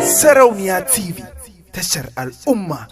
Sarauniya TV, tashar al'umma.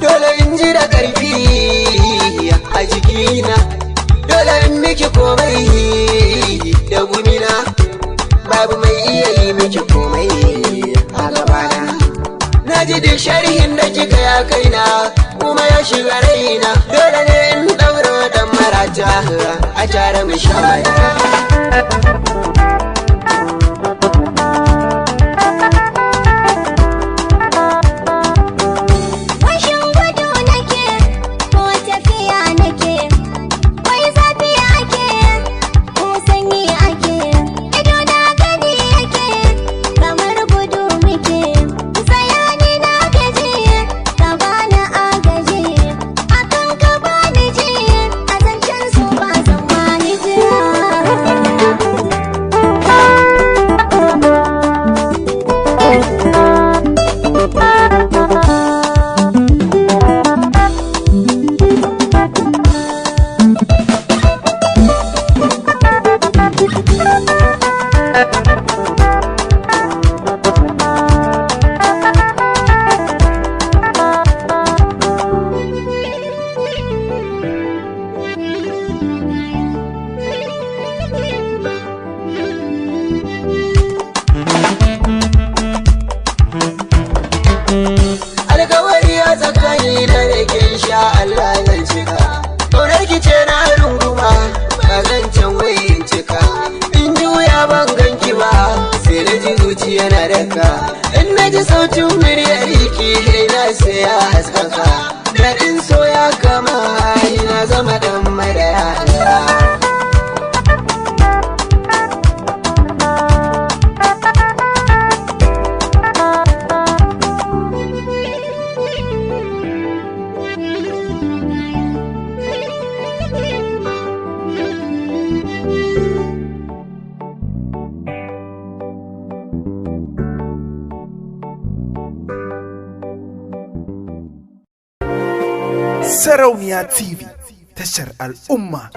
Dole in ji da ƙarfi a jikina, dole in miki komai da gumina, babu mai iya yi miki komai a gabana. Na ji duk sharhin da kika ya kaina kuma ya shiga raina, dole ne in ɗaura dan marata a tare mu sha madara. Alkawari a tsakani da rake sha Allah zan cika, ƙaunar ki ce na runguma ba zan can wayin cika. In juya ban ganki ba sai na ji zuciya na daka, in na ji sautin muryar ki na sai ya haskaka, daɗin so ya kama na zama ɗan madara. Sarauniya TV, tashar al'umma.